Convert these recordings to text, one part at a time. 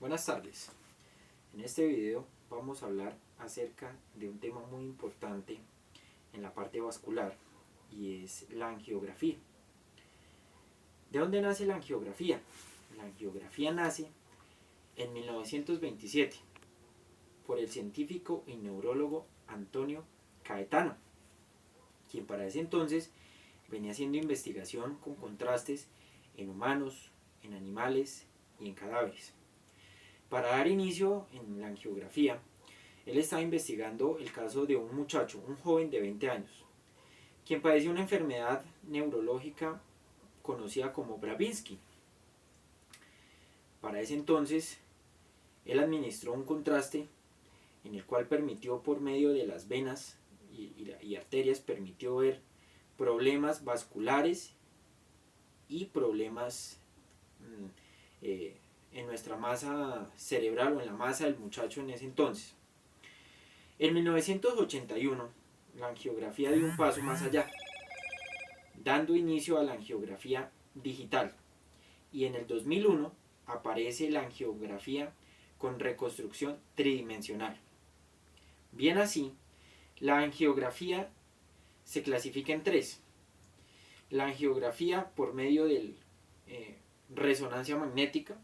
Buenas tardes. En este video vamos a hablar acerca de un tema muy importante en la parte vascular y es la angiografía. ¿De dónde nace la angiografía? La angiografía nace en 1927 por el científico y neurólogo Antonio Caetano, quien para ese entonces venía haciendo investigación con contrastes en humanos, en animales y en cadáveres. Para dar inicio en la angiografía, él estaba investigando el caso de un muchacho, un joven de 20 años, quien padecía una enfermedad neurológica conocida como Bravinsky. Para ese entonces, él administró un contraste en el cual permitió por medio de las venas y arterias, permitió ver problemas vasculares y problemas en nuestra masa cerebral o en la masa del muchacho en ese entonces. En 1981, la angiografía dio un paso más allá, dando inicio a la angiografía digital. Y en el 2001 aparece la angiografía con reconstrucción tridimensional. Bien así, la angiografía se clasifica en tres. La angiografía por medio de resonancia magnética,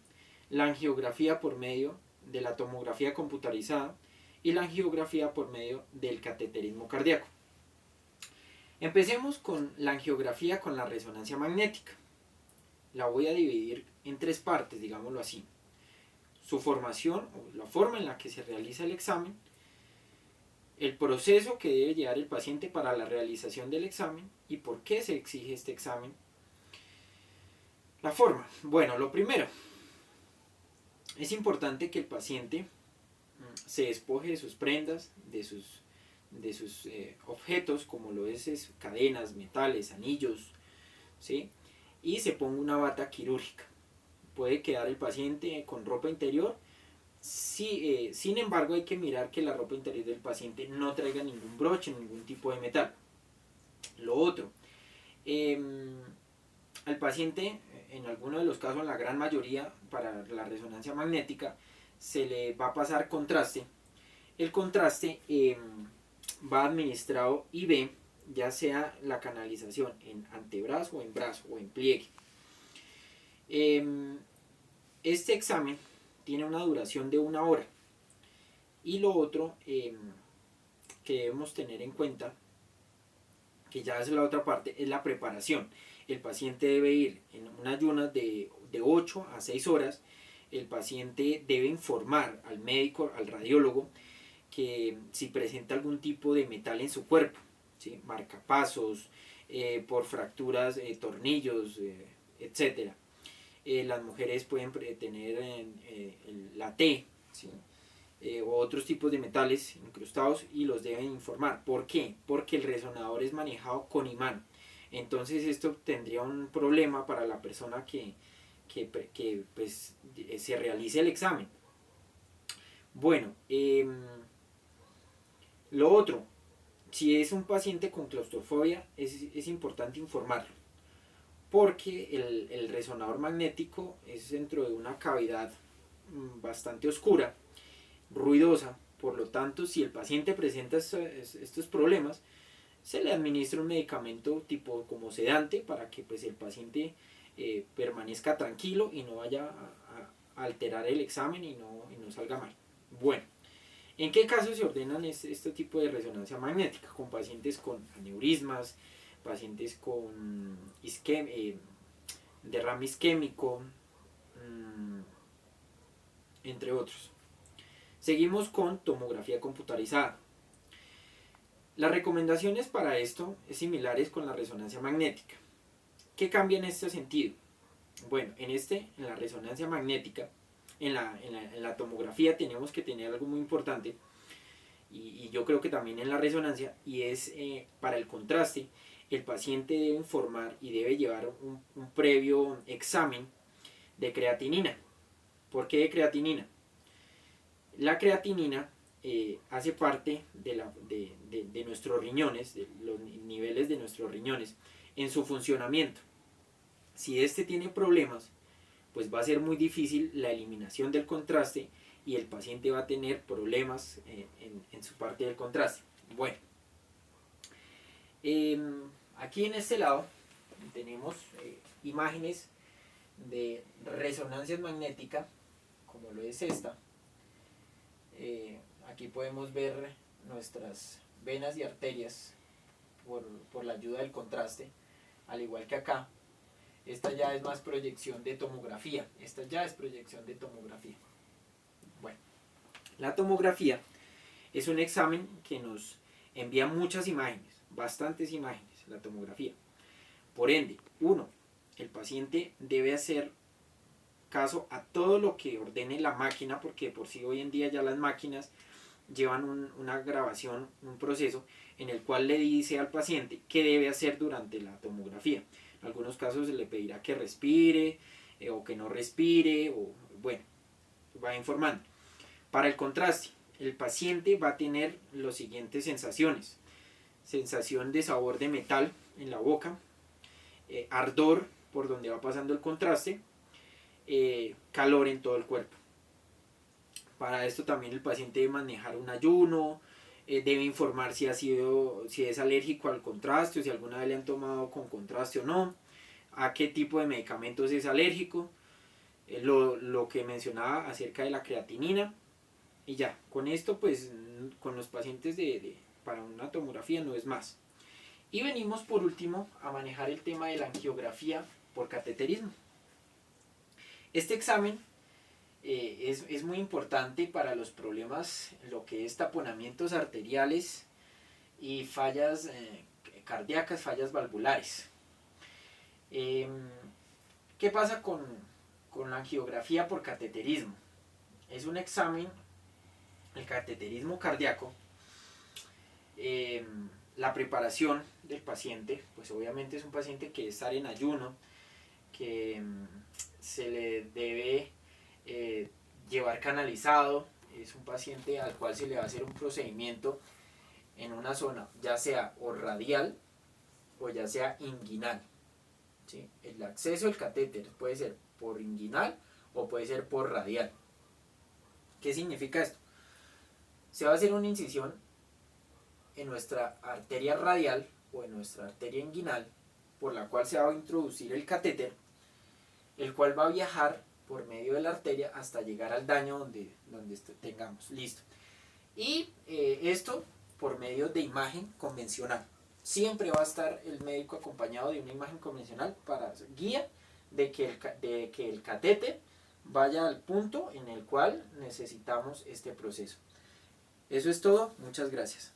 la angiografía por medio de la tomografía computarizada y la angiografía por medio del cateterismo cardíaco. Empecemos con la angiografía con la resonancia magnética. La voy a dividir en tres partes, digámoslo así. Su formación, o la forma en la que se realiza el examen, el proceso que debe llevar el paciente para la realización del examen y por qué se exige este examen. La forma. Bueno, lo primero, es importante que el paciente se despoje de sus prendas, de sus objetos, como lo es cadenas, metales, anillos, ¿sí? Y se ponga una bata quirúrgica. Puede quedar el paciente con ropa interior. Sí, sin embargo, hay que mirar que la ropa interior del paciente no traiga ningún broche, ningún tipo de metal. Lo otro, al paciente, en algunos de los casos, en la gran mayoría, para la resonancia magnética, se le va a pasar contraste. El contraste va administrado IV, ya sea la canalización en antebrazo o en brazo o en pliegue. Este examen tiene una duración de 1 hora. Y lo otro que debemos tener en cuenta, que ya es la otra parte, es la preparación. El paciente debe ir en una ayuna de 8 a 6 horas. El paciente debe informar al médico, al radiólogo, que si presenta algún tipo de metal en su cuerpo, ¿sí? Marcapasos, por fracturas, tornillos, etc. Las mujeres pueden tener la T, ¿sí? O otros tipos de metales incrustados y los deben informar. ¿Por qué? Porque el resonador es manejado con imán. Entonces esto tendría un problema para la persona que pues, se realice el examen. Bueno, lo otro, si es un paciente con claustrofobia, es importante informarlo, porque el resonador magnético es dentro de una cavidad bastante oscura, ruidosa. Por lo tanto, si el paciente presenta estos problemas, se le administra un medicamento tipo como sedante para que pues, el paciente permanezca tranquilo y no vaya a alterar el examen y no salga mal. Bueno, ¿en qué casos se ordenan este tipo de resonancia magnética? Con pacientes con aneurismas, pacientes con derrame isquémico, entre otros. Seguimos con tomografía computarizada. Las recomendaciones para esto es similares con la resonancia magnética. ¿Qué cambia en este sentido? Bueno, en la resonancia magnética, en la tomografía tenemos que tener algo muy importante, y yo creo que también en la resonancia, y es para el contraste, el paciente debe informar y debe llevar un previo examen de creatinina. ¿Por qué de creatinina? La creatinina hace parte de nuestros riñones, de los niveles de nuestros riñones, en su funcionamiento. Si este tiene problemas, pues va a ser muy difícil la eliminación del contraste y el paciente va a tener problemas en su parte del contraste. Bueno, aquí en este lado tenemos imágenes de resonancia magnética, como lo es esta. Aquí podemos ver nuestras venas y arterias por la ayuda del contraste, al igual que acá. Esta ya es más proyección de tomografía. Esta ya es proyección de tomografía. Bueno, la tomografía es un examen que nos envía muchas imágenes, bastantes imágenes, la tomografía. Por ende, el paciente debe hacer caso a todo lo que ordene la máquina, porque por sí hoy en día ya las máquinas llevan una grabación, un proceso en el cual le dice al paciente qué debe hacer durante la tomografía. En algunos casos se le pedirá que respire o que no respire, o bueno, va informando. Para el contraste, el paciente va a tener las siguientes sensaciones: sensación de sabor de metal en la boca, ardor por donde va pasando el contraste, calor en todo el cuerpo. Para esto también el paciente debe manejar un ayuno, debe informar si es alérgico al contraste o si alguna vez le han tomado con contraste o no, a qué tipo de medicamentos es alérgico, lo que mencionaba acerca de la creatinina. Y ya, con esto pues con los pacientes para una tomografía no es más. Y venimos por último a manejar el tema de la angiografía por cateterismo. Este examen es muy importante para los problemas, lo que es taponamientos arteriales y fallas cardíacas, fallas valvulares. ¿Qué pasa con la angiografía por cateterismo? Es un examen, el cateterismo cardíaco, la preparación del paciente, pues obviamente es un paciente que debe estar en ayuno, que se le debe llevar canalizado, es un paciente al cual se le va a hacer un procedimiento en una zona, ya sea o radial o ya sea inguinal. ¿Sí? El acceso al catéter puede ser por inguinal o puede ser por radial. ¿Qué significa esto? Se va a hacer una incisión en nuestra arteria radial o en nuestra arteria inguinal, por la cual se va a introducir el catéter, el cual va a viajar por medio de la arteria hasta llegar al daño donde tengamos. Listo. Y esto por medio de imagen convencional. Siempre va a estar el médico acompañado de una imagen convencional para guía de que el catéter vaya al punto en el cual necesitamos este proceso. Eso es todo. Muchas gracias.